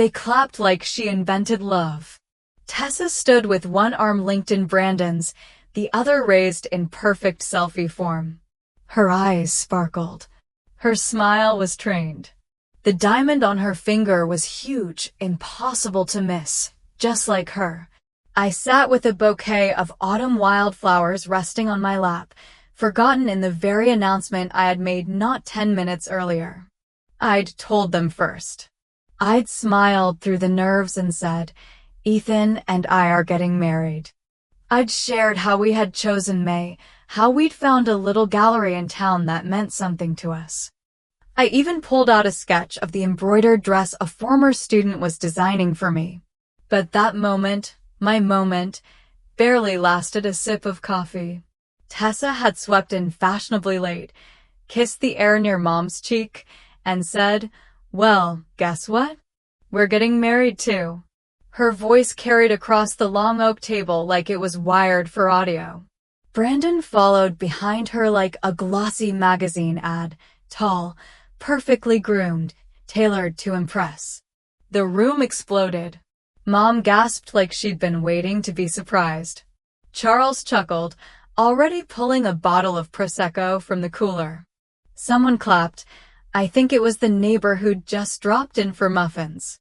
They clapped like she invented love. Tessa stood with one arm linked in Brandon's, the other raised in perfect selfie form. Her eyes sparkled. Her smile was trained. The diamond on her finger was huge, impossible to miss, just like her. I sat with a bouquet of autumn wildflowers resting on my lap, forgotten in the very announcement I had made not 10 minutes earlier. I'd told them first. I'd smiled through the nerves and said, "Ethan and I are getting married." I'd shared how we had chosen May, how we'd found a little gallery in town that meant something to us. I even pulled out a sketch of the embroidered dress a former student was designing for me. But that moment, my moment, barely lasted a sip of coffee. Tessa had swept in fashionably late, kissed the air near Mom's cheek, and said, "Well, guess what? We're getting married too." Her voice carried across the long oak table like it was wired for audio. Brandon followed behind her like a glossy magazine ad, tall, perfectly groomed, tailored to impress. The room exploded. Mom gasped like she'd been waiting to be surprised. Charles chuckled, already pulling a bottle of Prosecco from the cooler. Someone clapped. I think it was the neighbor who'd just dropped in for muffins.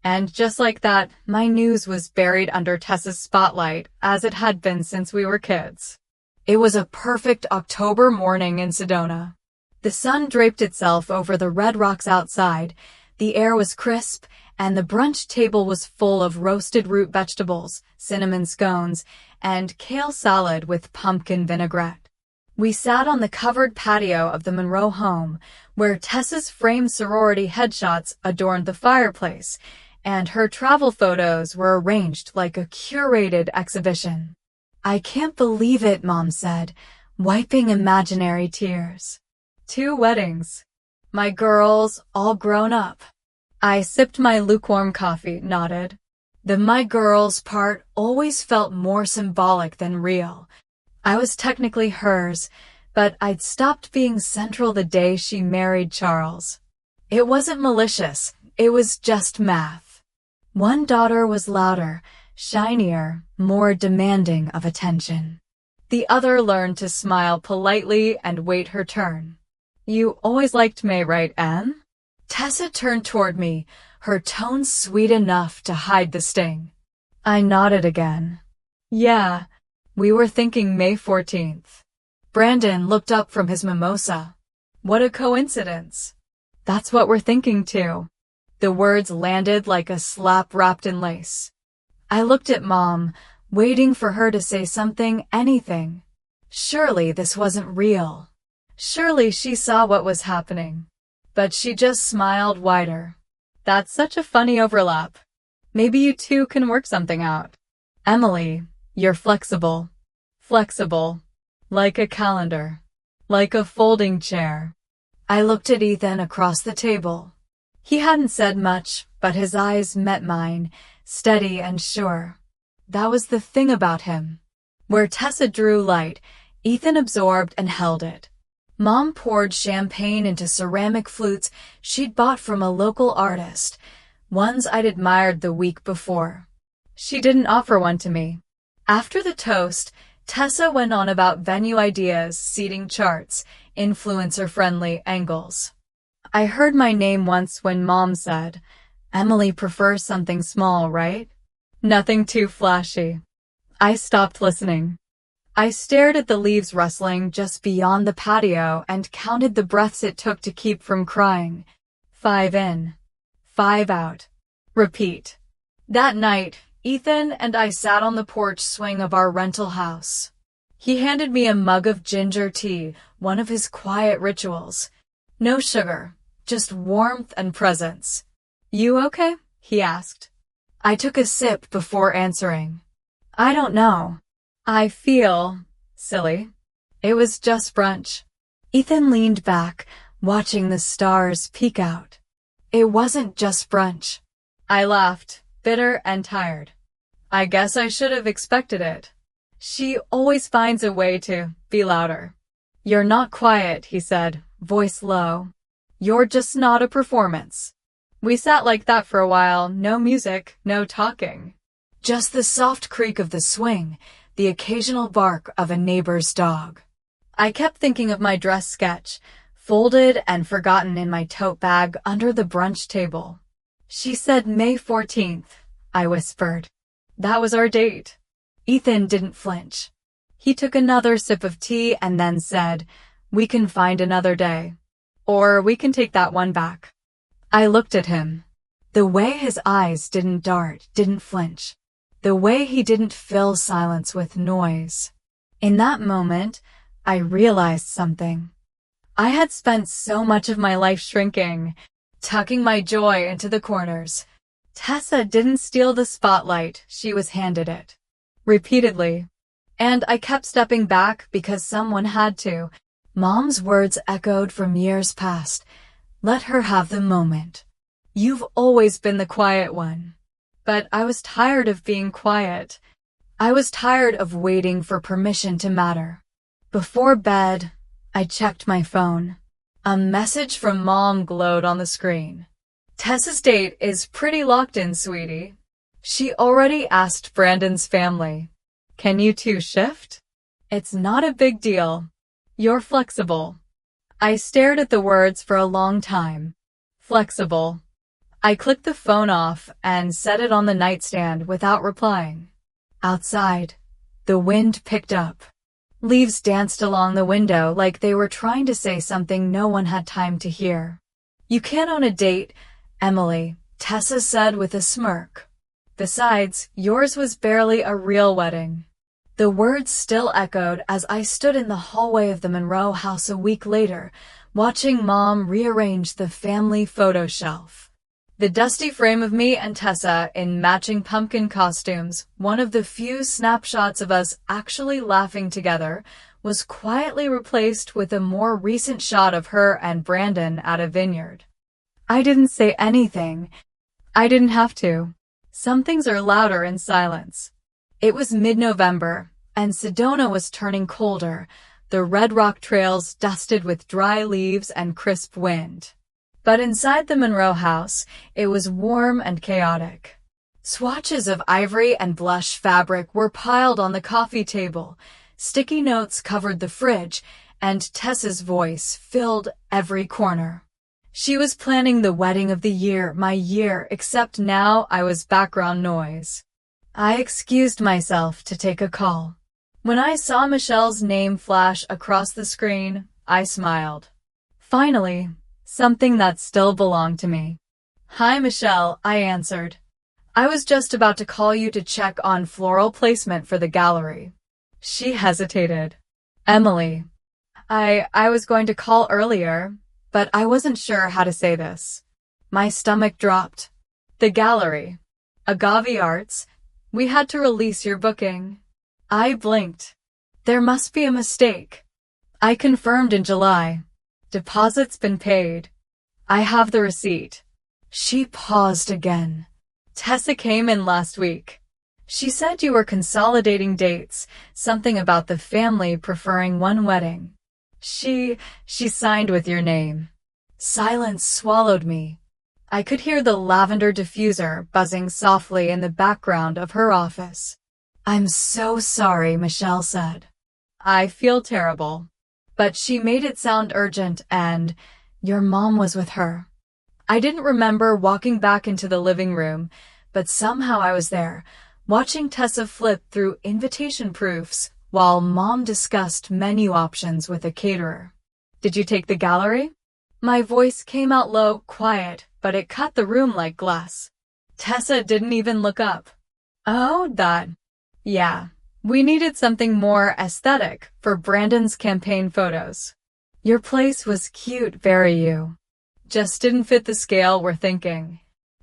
And just like that, my news was buried under Tessa's spotlight, as it had been since we were kids. It was a perfect October morning in Sedona. The sun draped itself over the red rocks outside, the air was crisp, and the brunch table was full of roasted root vegetables, cinnamon scones, and kale salad with pumpkin vinaigrette. We sat on the covered patio of the Monroe home, where Tessa's framed sorority headshots adorned the fireplace, and her travel photos were arranged like a curated exhibition. "I can't believe it," Mom said, wiping imaginary tears. 2 weddings. My girls, all grown up. I sipped my lukewarm coffee, nodded. The "my girls" part always felt more symbolic than real. I was technically hers, but I'd stopped being central the day she married Charles. It wasn't malicious, it was just math. One daughter was louder, shinier, more demanding of attention. The other learned to smile politely and wait her turn. "You always liked May, right, Anne?" Tessa turned toward me, her tone sweet enough to hide the sting. I nodded again. "Yeah, we were thinking May 14th. Brandon looked up from his mimosa. "What a coincidence." "That's what we're thinking too." The words landed like a slap wrapped in lace. I looked at Mom, waiting for her to say something, anything. Surely this wasn't real. Surely she saw what was happening. But she just smiled wider. "That's such a funny overlap. Maybe you two can work something out. Emily, you're flexible. Flexible. Like a calendar. Like a folding chair." I looked at Ethan across the table. He hadn't said much, but his eyes met mine, steady and sure. That was the thing about him. Where Tessa drew light, Ethan absorbed and held it. Mom poured champagne into ceramic flutes she'd bought from a local artist, ones I'd admired the week before. She didn't offer one to me. After the toast, Tessa went on about venue ideas, seating charts, influencer-friendly angles. I heard my name once when Mom said, "Emily prefers something small, right? Nothing too flashy." I stopped listening. I stared at the leaves rustling just beyond the patio and counted the breaths it took to keep from crying. 5 in. 5 out. Repeat. That night, Ethan and I sat on the porch swing of our rental house. He handed me a mug of ginger tea, one of his quiet rituals. No sugar, just warmth and presence. "You okay?" he asked. I took a sip before answering. "I don't know. I feel silly. It was just brunch." Ethan leaned back, watching the stars peek out. "It wasn't just brunch." I laughed, bitter and tired. "I guess I should have expected it." She always finds a way to be louder. "You're not quiet," he said, voice low. "You're just not a performance." We sat like that for a while, no music, no talking. Just the soft creak of the swing, the occasional bark of a neighbor's dog. I kept thinking of my dress sketch, folded and forgotten in my tote bag under the brunch table. She said May 14th, I whispered. That was our date. Ethan didn't flinch. He took another sip of tea and then said, we can find another day. Or we can take that one back. I looked at him. The way his eyes didn't dart, didn't flinch. The way he didn't fill silence with noise. In that moment, I realized something. I had spent so much of my life shrinking, tucking my joy into the corners. Tessa didn't steal the spotlight, she was handed it. Repeatedly. And I kept stepping back because someone had to. Mom's words echoed from years past. Let her have the moment. You've always been the quiet one. But I was tired of being quiet. I was tired of waiting for permission to matter. Before bed, I checked my phone. A message from Mom glowed on the screen. Tessa's date is pretty locked in, sweetie. She already asked Brandon's family. Can you two shift? It's not a big deal. You're flexible. I stared at the words for a long time. Flexible. I clicked the phone off and set it on the nightstand without replying. Outside, the wind picked up. Leaves danced along the window like they were trying to say something no one had time to hear. You can't own a date, Emily, Tessa said with a smirk. Besides, yours was barely a real wedding. The words still echoed as I stood in the hallway of the Monroe house a week later, watching Mom rearrange the family photo shelf. The dusty frame of me and Tessa in matching pumpkin costumes, one of the few snapshots of us actually laughing together, was quietly replaced with a more recent shot of her and Brandon at a vineyard. I didn't say anything. I didn't have to. Some things are louder in silence. It was mid-November, and Sedona was turning colder, the red rock trails dusted with dry leaves and crisp wind. But inside the Monroe house, it was warm and chaotic. Swatches of ivory and blush fabric were piled on the coffee table, sticky notes covered the fridge, and Tessa's voice filled every corner. She was planning the wedding of the year, my year, except now I was background noise. I excused myself to take a call. When I saw Michelle's name flash across the screen, I smiled. Finally, something that still belonged to me. Hi, Michelle, I answered. I was just about to call you to check on floral placement for the gallery. She hesitated. Emily. I was going to call earlier, but I wasn't sure how to say this. My stomach dropped. The gallery. Agave Arts. We had to release your booking. I blinked. There must be a mistake. I confirmed in July. Deposit's been paid. I have the receipt. She paused again. Tessa came in last week. She said you were consolidating dates, something about the family preferring one wedding. She signed with your name. Silence swallowed me. I could hear the lavender diffuser buzzing softly in the background of her office. I'm so sorry, Michelle said. I feel terrible. But she made it sound urgent and, your mom was with her. I didn't remember walking back into the living room, but somehow I was there, watching Tessa flip through invitation proofs while Mom discussed menu options with a caterer. Did you take the gallery? My voice came out low, quiet, but it cut the room like glass. Tessa didn't even look up. Oh, that. Yeah, we needed something more aesthetic for Brandon's campaign photos. Your place was cute, very you. Just didn't fit the scale we're thinking.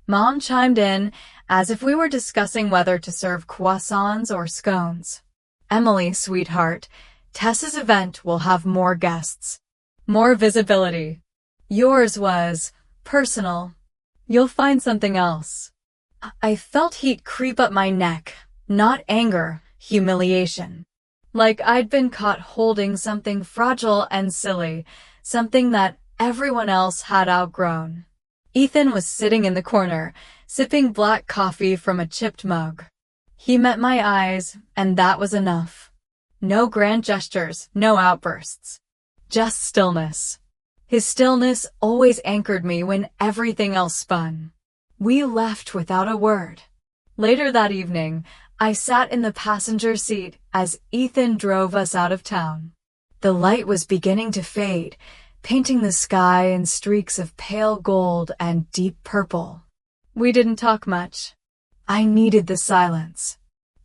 Mom chimed in as if we were discussing whether to serve croissants or scones. Emily, sweetheart, Tessa's event will have more guests. More visibility. Yours was personal. You'll find something else. I felt heat creep up my neck, not anger, humiliation. Like I'd been caught holding something fragile and silly, something that everyone else had outgrown. Ethan was sitting in the corner, sipping black coffee from a chipped mug. He met my eyes, and that was enough. No grand gestures, no outbursts. Just stillness. His stillness always anchored me when everything else spun. We left without a word. Later that evening, I sat in the passenger seat as Ethan drove us out of town. The light was beginning to fade, painting the sky in streaks of pale gold and deep purple. We didn't talk much. I needed the silence.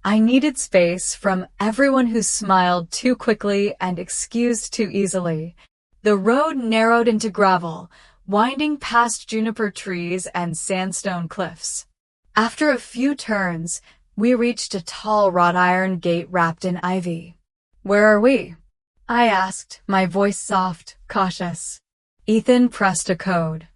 I needed space from everyone who smiled too quickly and excused too easily. The road narrowed into gravel, winding past juniper trees and sandstone cliffs. After a few turns, we reached a tall wrought iron gate wrapped in ivy. "Where are we?" I asked, my voice soft, cautious. Ethan pressed a code.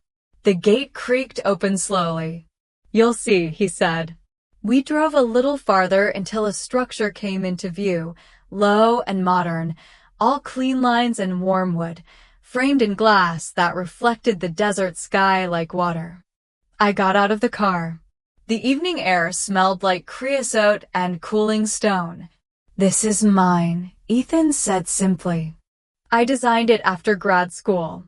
The gate creaked open slowly. "You'll see," he said. We drove a little farther until a structure came into view, low and modern, all clean lines and warm wood, framed in glass that reflected the desert sky like water. I got out of the car. The evening air smelled like creosote and cooling stone. "This is mine," Ethan said simply. "I designed it after grad school.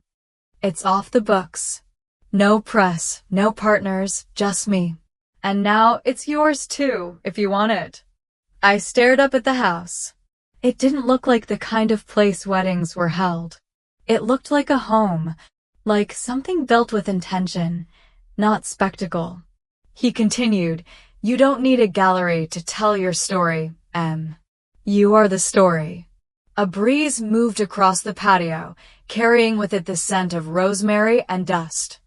It's off the books. No press, no partners, just me. And now it's yours too, if you want it." I stared up at the house. It didn't look like the kind of place weddings were held. It looked like a home, like something built with intention, not spectacle. He continued, "You don't need a gallery to tell your story, Em. You are the story." A breeze moved across the patio, carrying with it the scent of rosemary and dust.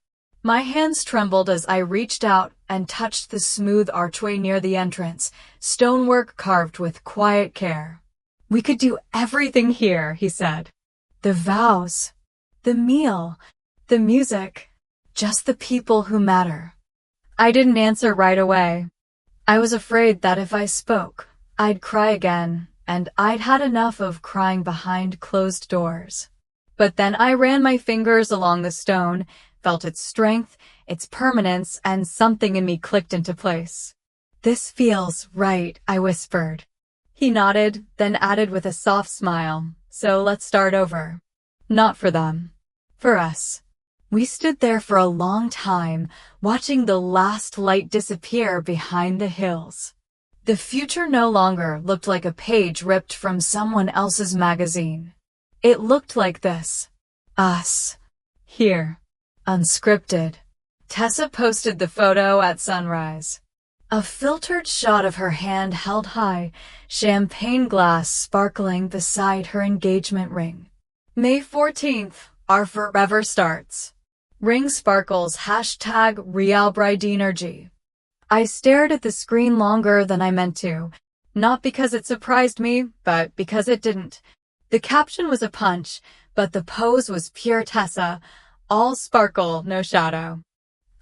My hands trembled as I reached out and touched the smooth archway near the entrance, stonework carved with quiet care. "We could do everything here," he said. "The vows, the meal, the music, just the people who matter." I didn't answer right away. I was afraid that if I spoke, I'd cry again, and I'd had enough of crying behind closed doors. But then I ran my fingers along the stone, felt its strength, its permanence, and something in me clicked into place. "This feels right," I whispered. He nodded, then added with a soft smile, "So let's start over." Not for them. For us. We stood there for a long time, watching the last light disappear behind the hills. The future no longer looked like a page ripped from someone else's magazine. It looked like this. Us. Here. Unscripted. Tessa posted the photo at sunrise. A filtered shot of her hand held high, champagne glass sparkling beside her engagement ring. May 14th, our forever starts. Ring sparkles, #RealBrideEnergy. I stared at the screen longer than I meant to, not because it surprised me, but because it didn't. The caption was a punch, but the pose was pure Tessa, all sparkle, no shadow.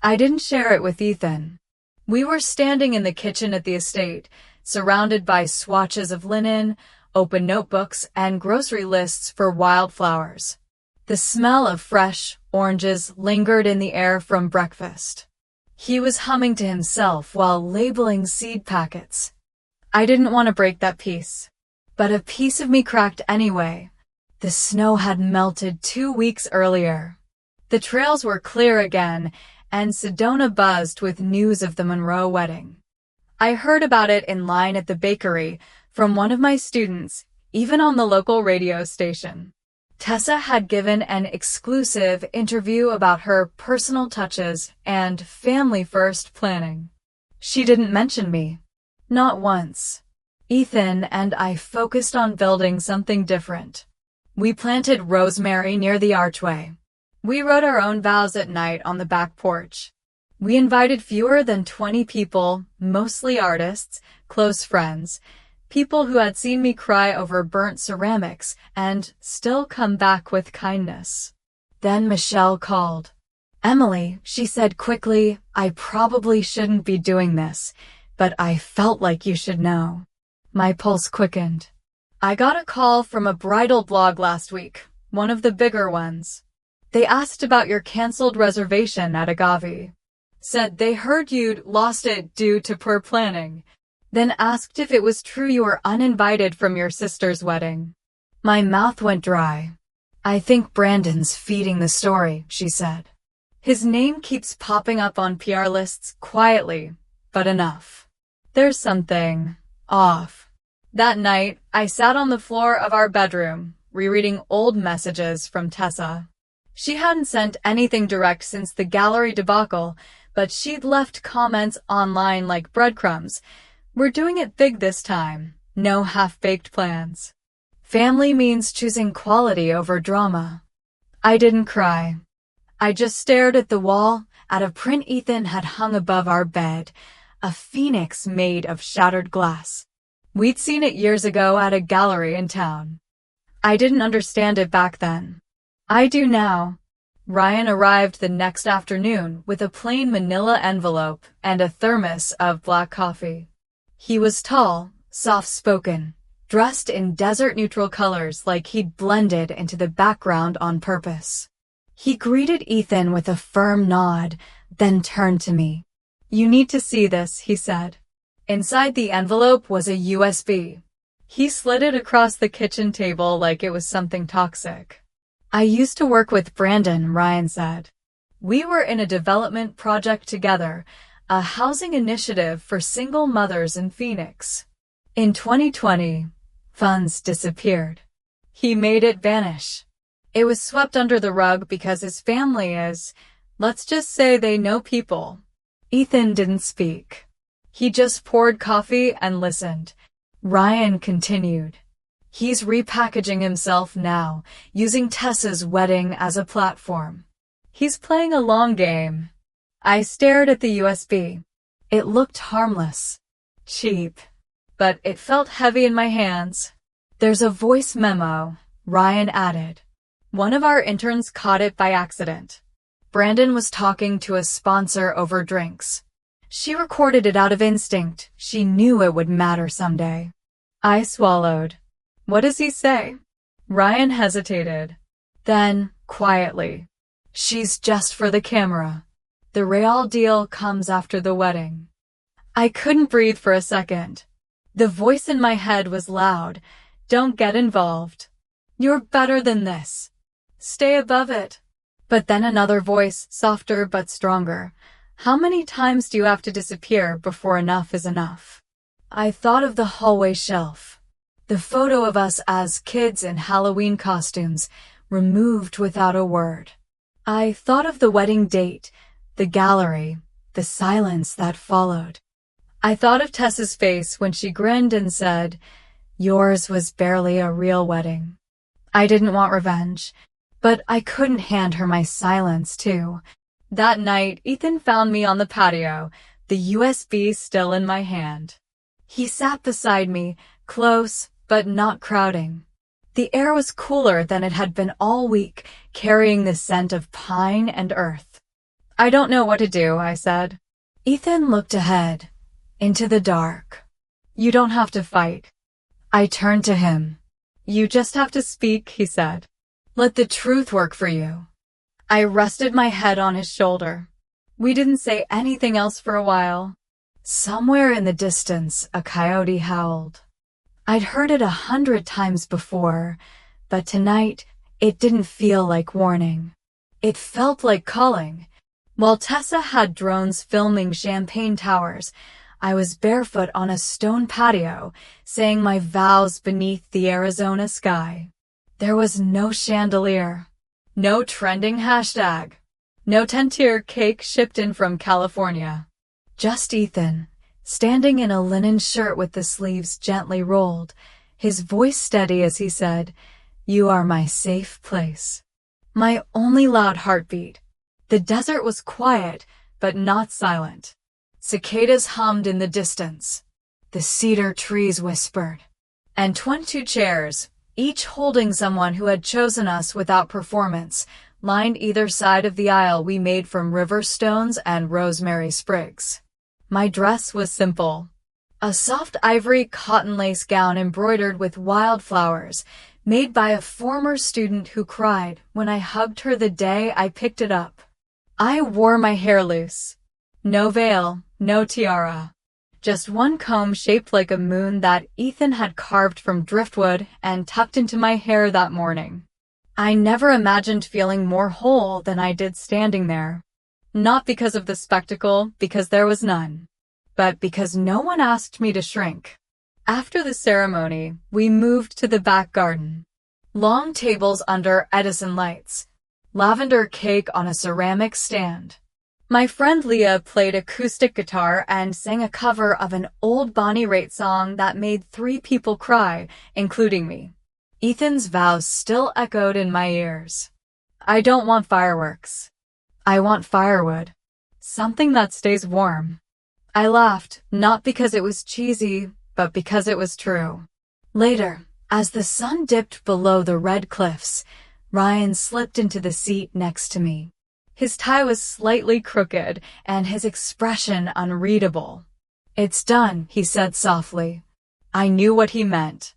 I didn't share it with Ethan. We were standing in the kitchen at the estate, surrounded by swatches of linen, open notebooks, and grocery lists for wildflowers. The smell of fresh oranges lingered in the air from breakfast. He was humming to himself while labeling seed packets. I didn't want to break that peace. But a piece of me cracked anyway. The snow had melted 2 weeks earlier. The trails were clear again, and Sedona buzzed with news of the Monroe wedding. I heard about it in line at the bakery from one of my students, even on the local radio station. Tessa had given an exclusive interview about her personal touches and family-first planning. She didn't mention me. Not once. Ethan and I focused on building something different. We planted rosemary near the archway. We wrote our own vows at night on the back porch. We invited fewer than 20 people, mostly artists, close friends, people who had seen me cry over burnt ceramics and still come back with kindness. Then Michelle called. "Emily," she said quickly, "I probably shouldn't be doing this, but I felt like you should know." My pulse quickened. I got a call from a bridal blog last week, one of the bigger ones. They asked about your canceled reservation at Agave. Said they heard you'd lost it due to poor planning. Then asked if it was true you were uninvited from your sister's wedding. My mouth went dry. I think Brandon's feeding the story, she said. His name keeps popping up on PR lists quietly, but enough. There's something off. That night, I sat on the floor of our bedroom, rereading old messages from Tessa. She hadn't sent anything direct since the gallery debacle, but she'd left comments online like breadcrumbs. We're doing it big this time. No half-baked plans. Family means choosing quality over drama. I didn't cry. I just stared at the wall, at a print Ethan had hung above our bed, a phoenix made of shattered glass. We'd seen it years ago at a gallery in town. I didn't understand it back then. I do now. Ryan arrived the next afternoon with a plain manila envelope and a thermos of black coffee. He was tall, soft-spoken, dressed in desert-neutral colors like he'd blended into the background on purpose. He greeted Ethan with a firm nod, then turned to me. You need to see this, he said. Inside the envelope was a USB. He slid it across the kitchen table like it was something toxic. I used to work with Brandon, Ryan said. We were in a development project together, a housing initiative for single mothers in Phoenix. In 2020, funds disappeared. He made it vanish. It was swept under the rug because his family is, let's just say they know people. Ethan didn't speak. He just poured coffee and listened. Ryan continued. He's repackaging himself now, using Tessa's wedding as a platform. He's playing a long game. I stared at the USB. It looked harmless. Cheap. But it felt heavy in my hands. There's a voice memo, Ryan added. One of our interns caught it by accident. Brandon was talking to a sponsor over drinks. She recorded it out of instinct. She knew it would matter someday. I swallowed. What does he say? Ryan hesitated. Then, quietly. She's just for the camera. The real deal comes after the wedding. I couldn't breathe for a second. The voice in my head was loud. Don't get involved. You're better than this. Stay above it. But then another voice, softer but stronger. How many times do you have to disappear before enough is enough? I thought of the hallway shelf. The photo of us as kids in Halloween costumes, removed without a word. I thought of the wedding date, the gallery, the silence that followed. I thought of Tessa's face when she grinned and said, yours was barely a real wedding. I didn't want revenge, but I couldn't hand her my silence too. That night, Ethan found me on the patio, the USB still in my hand. He sat beside me, close, but not crowding. The air was cooler than it had been all week, carrying the scent of pine and earth. I don't know what to do, I said. Ethan looked ahead, into the dark. You don't have to fight. I turned to him. You just have to speak, he said. Let the truth work for you. I rested my head on his shoulder. We didn't say anything else for a while. Somewhere in the distance, a coyote howled. I'd heard it 100 times before, but tonight, it didn't feel like warning. It felt like calling. While Tessa had drones filming champagne towers, I was barefoot on a stone patio, saying my vows beneath the Arizona sky. There was no chandelier, no trending hashtag, no 10-tier cake shipped in from California. Just Ethan, standing in a linen shirt with the sleeves gently rolled, his voice steady as he said, you are my safe place. My only loud heartbeat. The desert was quiet, but not silent. Cicadas hummed in the distance. The cedar trees whispered. And 22 chairs, each holding someone who had chosen us without performance, lined either side of the aisle we made from river stones and rosemary sprigs. My dress was simple. A soft ivory cotton lace gown embroidered with wildflowers, made by a former student who cried when I hugged her the day I picked it up. I wore my hair loose. No veil, no tiara. Just one comb shaped like a moon that Ethan had carved from driftwood and tucked into my hair that morning. I never imagined feeling more whole than I did standing there. Not because of the spectacle, because there was none, but because no one asked me to shrink. After the ceremony, we moved to the back garden. Long tables under Edison lights. Lavender cake on a ceramic stand. My friend Leah played acoustic guitar and sang a cover of an old Bonnie Raitt song that made 3 people cry, including me. Ethan's vows still echoed in my ears. I don't want fireworks. I want firewood. Something that stays warm. I laughed, not because it was cheesy, but because it was true. Later, as the sun dipped below the red cliffs, Ryan slipped into the seat next to me. His tie was slightly crooked, and his expression unreadable. "It's done," he said softly. I knew what he meant.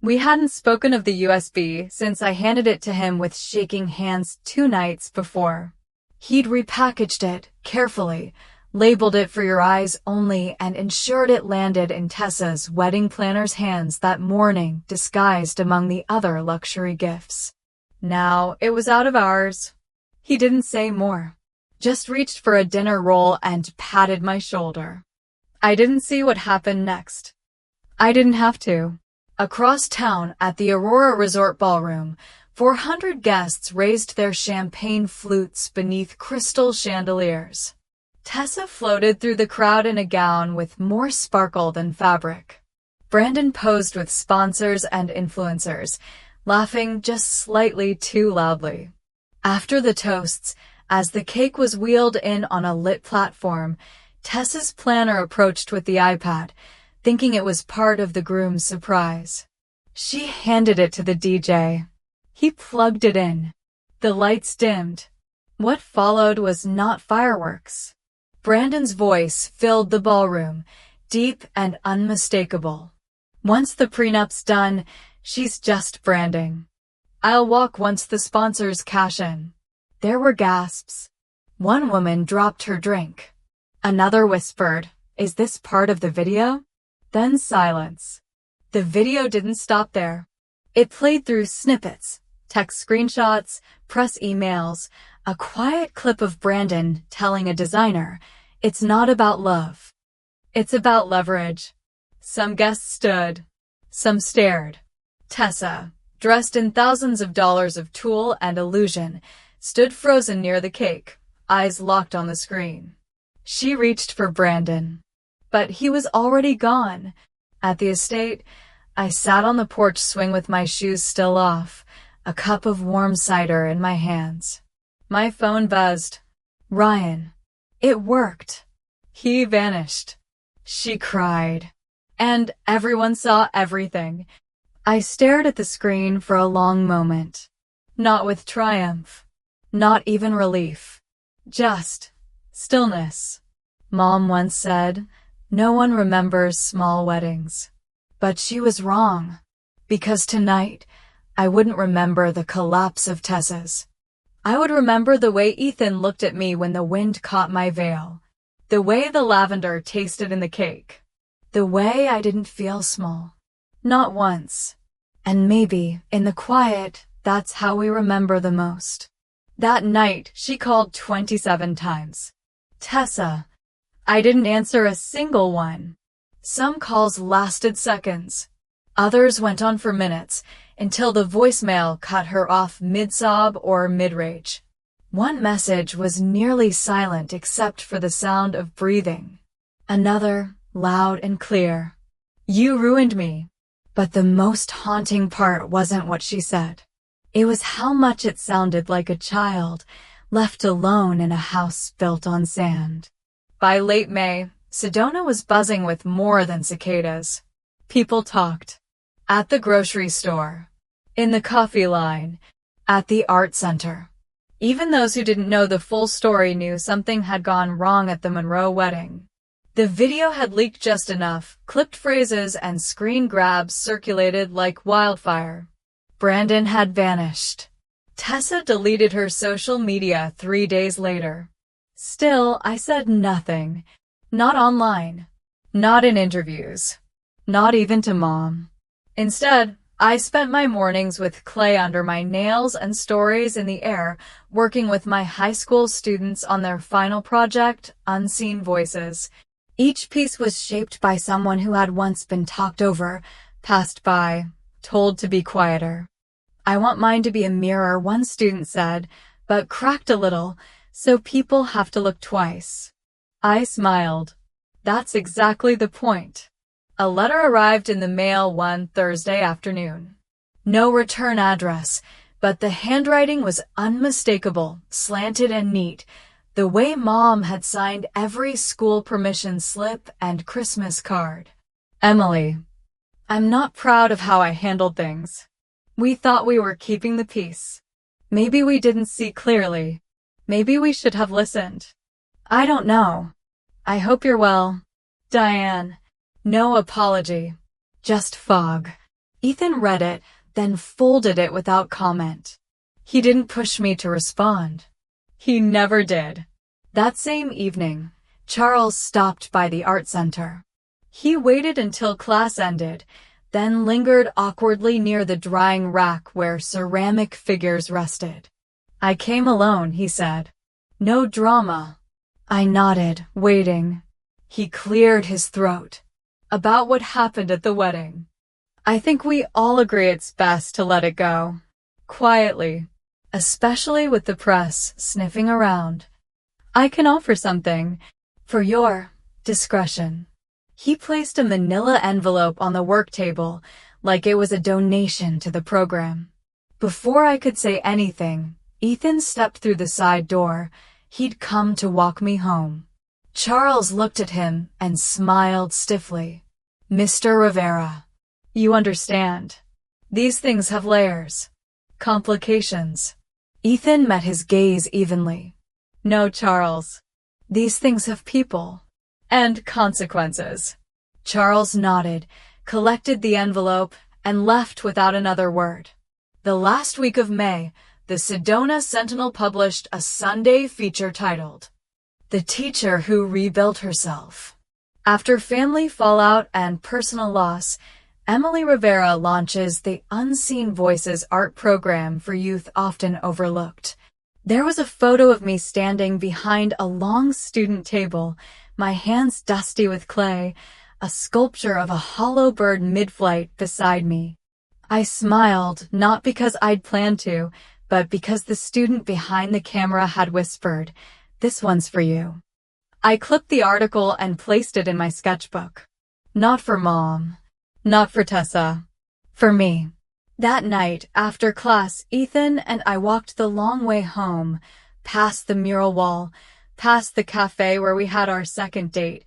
We hadn't spoken of the USB since I handed it to him with shaking hands 2 nights before. He'd repackaged it carefully, labeled it for your eyes only, and ensured it landed in Tessa's wedding planner's hands that morning, disguised among the other luxury gifts. Now it was out of ours. He didn't say more, just reached for a dinner roll and patted my shoulder. I didn't see what happened next. I didn't have to. Across town at the Aurora Resort Ballroom, 400 guests raised their champagne flutes beneath crystal chandeliers. Tessa floated through the crowd in a gown with more sparkle than fabric. Brandon posed with sponsors and influencers, laughing just slightly too loudly. After the toasts, as the cake was wheeled in on a lit platform, Tessa's planner approached with the iPad, thinking it was part of the groom's surprise. She handed it to the DJ. He plugged it in. The lights dimmed. What followed was not fireworks. Brandon's voice filled the ballroom, deep and unmistakable. "Once the prenup's done, she's just branding. I'll walk once the sponsors cash in." There were gasps. One woman dropped her drink. Another whispered, "Is this part of the video?" Then silence. The video didn't stop there. It played through snippets, text screenshots, press emails, a quiet clip of Brandon telling a designer, "It's not about love. It's about leverage." Some guests stood. Some stared. Tessa, dressed in thousands of dollars of tulle and illusion, stood frozen near the cake, eyes locked on the screen. She reached for Brandon. But he was already gone. At the estate, I sat on the porch swing with my shoes still off, a cup of warm cider in my hands. My phone buzzed. "Ryan." It worked. He vanished. She cried. And everyone saw everything. I stared at the screen for a long moment. Not with triumph. Not even relief. Just stillness. Mom once said, "No one remembers small weddings." But she was wrong. Because tonight, I wouldn't remember the collapse of Tessa's. I would remember the way Ethan looked at me when the wind caught my veil. The way the lavender tasted in the cake. The way I didn't feel small. Not once. And maybe, in the quiet, that's how we remember the most. That night, she called 27 times. "Tessa." I didn't answer a single one. Some calls lasted seconds. Others went on for minutes, until the voicemail cut her off mid-sob or mid-rage. One message was nearly silent except for the sound of breathing. Another, loud and clear. "You ruined me." But the most haunting part wasn't what she said. It was how much it sounded like a child, left alone in a house built on sand. By late May, Sedona was buzzing with more than cicadas. People talked. At the grocery store. In the coffee line. At the art center. Even those who didn't know the full story knew something had gone wrong at the Monroe wedding. The video had leaked just enough, clipped phrases and screen grabs circulated like wildfire. Brandon had vanished. Tessa deleted her social media 3 days later. Still, I said nothing. Not online. Not in interviews. Not even to Mom. Instead, I spent my mornings with clay under my nails and stories in the air, working with my high school students on their final project, Unseen Voices. Each piece was shaped by someone who had once been talked over, passed by, told to be quieter. I want mine to be a mirror, one student said, but cracked a little, so people have to look twice. I smiled. That's exactly the point. A letter arrived in the mail one Thursday afternoon. No return address, but the handwriting was unmistakable, slanted and neat, the way Mom had signed every school permission slip and Christmas card. Emily, I'm not proud of how I handled things. We thought we were keeping the peace. Maybe we didn't see clearly. Maybe we should have listened. I don't know. I hope you're well. Diane. No apology. Just fog. Ethan read it, then folded it without comment. He didn't push me to respond. He never did. That same evening, Charles stopped by the art center. He waited until class ended, then lingered awkwardly near the drying rack where ceramic figures rested. I came alone, he said. No drama. I nodded, waiting. He cleared his throat. About what happened at the wedding. I think we all agree it's best to let it go. Quietly. Especially with the press sniffing around. I can offer something. For your discretion. He placed a manila envelope on the work table, like it was a donation to the program. Before I could say anything, Ethan stepped through the side door. He'd come to walk me home. Charles looked at him and smiled stiffly. Mr. Rivera, you understand. These things have layers. Complications. Ethan met his gaze evenly. No, Charles. These things have people. And consequences. Charles nodded, collected the envelope, and left without another word. The last week of May, the Sedona Sentinel published a Sunday feature titled, The Teacher Who Rebuilt Herself. After family fallout and personal loss, Emily Rivera launches the Unseen Voices art program for youth often overlooked. There was a photo of me standing behind a long student table, my hands dusty with clay, a sculpture of a hollow bird mid-flight beside me. I smiled, not because I'd planned to, but because the student behind the camera had whispered, "This one's for you." I clipped the article and placed it in my sketchbook. Not for Mom. Not for Tessa. For me. That night, after class, Ethan and I walked the long way home, past the mural wall, past the cafe where we had our second date,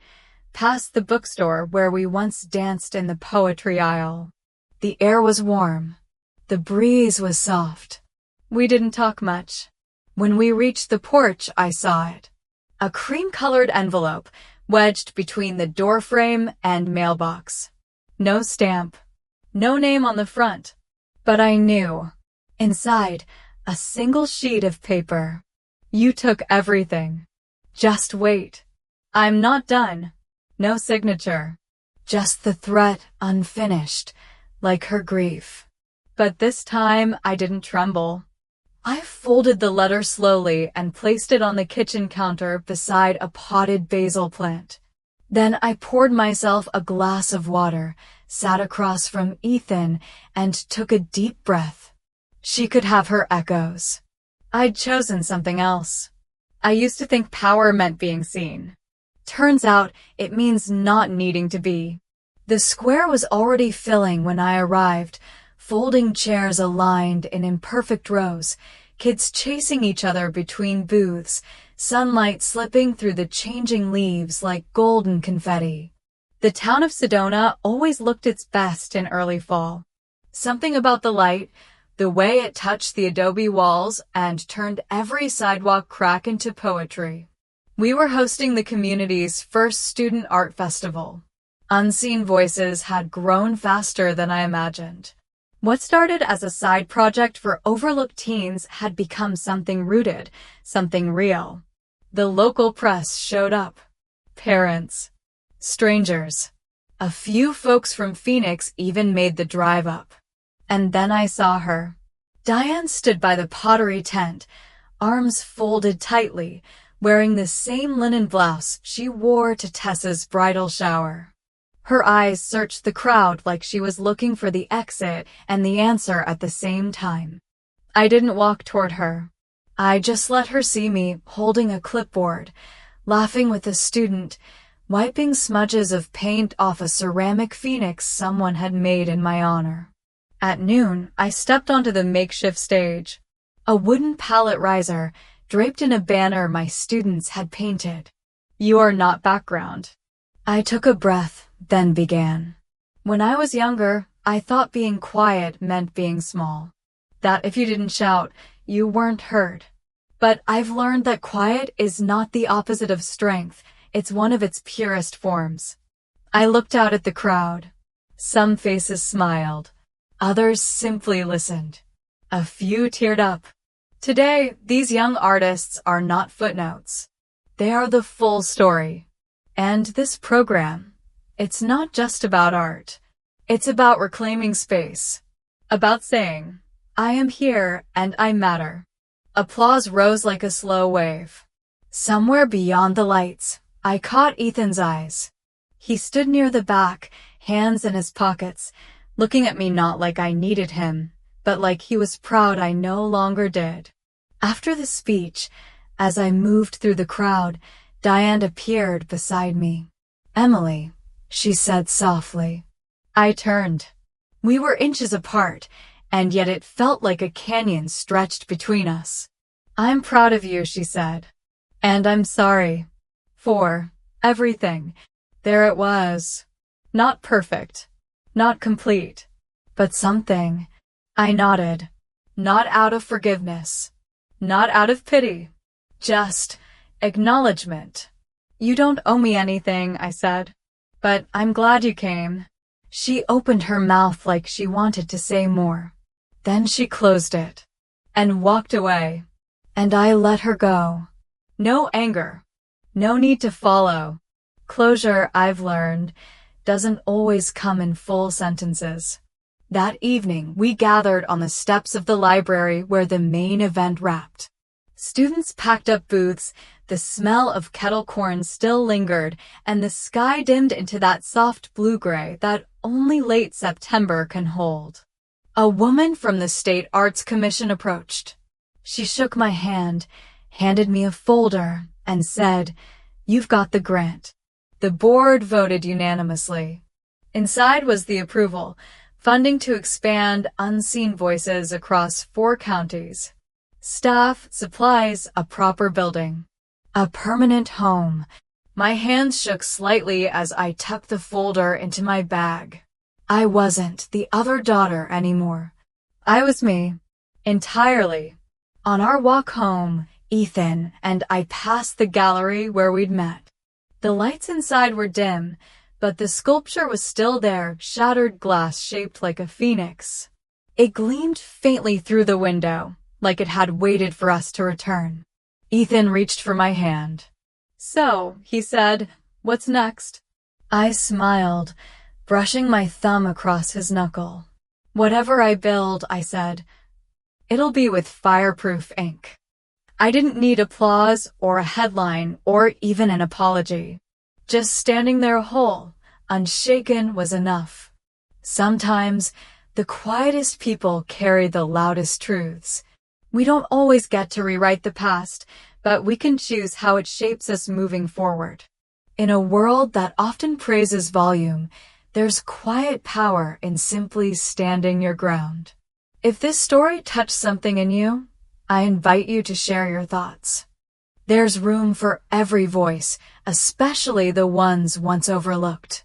past the bookstore where we once danced in the poetry aisle. The air was warm. The breeze was soft. We didn't talk much. When we reached the porch, I saw it. A cream-colored envelope wedged between the doorframe and mailbox. No stamp. No name on the front. But I knew. Inside, a single sheet of paper. You took everything. Just wait. I'm not done. No signature. Just the threat unfinished, like her grief. But this time I didn't tremble. I folded the letter slowly and placed it on the kitchen counter beside a potted basil plant. Then I poured myself a glass of water, sat across from Ethan, and took a deep breath. She could have her echoes. I'd chosen something else. I used to think power meant being seen. Turns out it means not needing to be. The square was already filling when I arrived, folding chairs aligned in imperfect rows, kids chasing each other between booths, sunlight slipping through the changing leaves like golden confetti. The town of Sedona always looked its best in early fall. Something about the light, the way it touched the adobe walls and turned every sidewalk crack into poetry. We were hosting the community's first student art festival. Unseen Voices had grown faster than I imagined. What started as a side project for overlooked teens had become something rooted, something real. The local press showed up. Parents. Strangers. A few folks from Phoenix even made the drive up. And then I saw her. Diane stood by the pottery tent, arms folded tightly, wearing the same linen blouse she wore to Tessa's bridal shower. Her eyes searched the crowd like she was looking for the exit and the answer at the same time. I didn't walk toward her. I just let her see me holding a clipboard, laughing with a student, wiping smudges of paint off a ceramic phoenix someone had made in my honor. At noon, I stepped onto the makeshift stage, a wooden pallet riser draped in a banner my students had painted. "You are not background." I took a breath, then began. When I was younger, I thought being quiet meant being small. That if you didn't shout, you weren't heard. But I've learned that quiet is not the opposite of strength, it's one of its purest forms. I looked out at the crowd. Some faces smiled. Others simply listened. A few teared up. Today, these young artists are not footnotes. They are the full story. And this program, it's not just about art. It's about reclaiming space. About saying, I am here and I matter. Applause rose like a slow wave. Somewhere beyond the lights, I caught Ethan's eyes. He stood near the back, hands in his pockets, looking at me not like I needed him, but like he was proud I no longer did. After the speech, as I moved through the crowd, Diane appeared beside me. "Emily," she said softly. I turned. We were inches apart, and yet it felt like a canyon stretched between us. "I'm proud of you," she said. "And I'm sorry. For everything." There it was. Not perfect. Not complete. But something. I nodded. Not out of forgiveness. Not out of pity. Just acknowledgement. "You don't owe me anything," I said. "But I'm glad you came." She opened her mouth like she wanted to say more. Then she closed it. And walked away. And I let her go. No anger. No need to follow. Closure, I've learned, doesn't always come in full sentences. That evening, we gathered on the steps of the library where the main event wrapped. Students packed up booths, the smell of kettle corn still lingered, and the sky dimmed into that soft blue-gray that only late September can hold. A woman from the State Arts Commission approached. She shook my hand, handed me a folder, and said, "You've got the grant." The board voted unanimously. Inside was the approval, funding to expand Unseen Voices across 4 counties. Staff, supplies, a proper building. A permanent home. My hands shook slightly as I tucked the folder into my bag. I wasn't the other daughter anymore. I was me. Entirely. On our walk home, Ethan and I passed the gallery where we'd met. The lights inside were dim, but the sculpture was still there, shattered glass shaped like a phoenix. It gleamed faintly through the window, like it had waited for us to return. Ethan reached for my hand. "So," he said, "what's next?" I smiled, brushing my thumb across his knuckle. "Whatever I build," I said, "it'll be with fireproof ink." I didn't need applause or a headline or even an apology. Just standing there whole, unshaken was enough. Sometimes, the quietest people carry the loudest truths. We don't always get to rewrite the past, but we can choose how it shapes us moving forward. In a world that often praises volume, there's quiet power in simply standing your ground. If this story touched something in you, I invite you to share your thoughts. There's room for every voice, especially the ones once overlooked.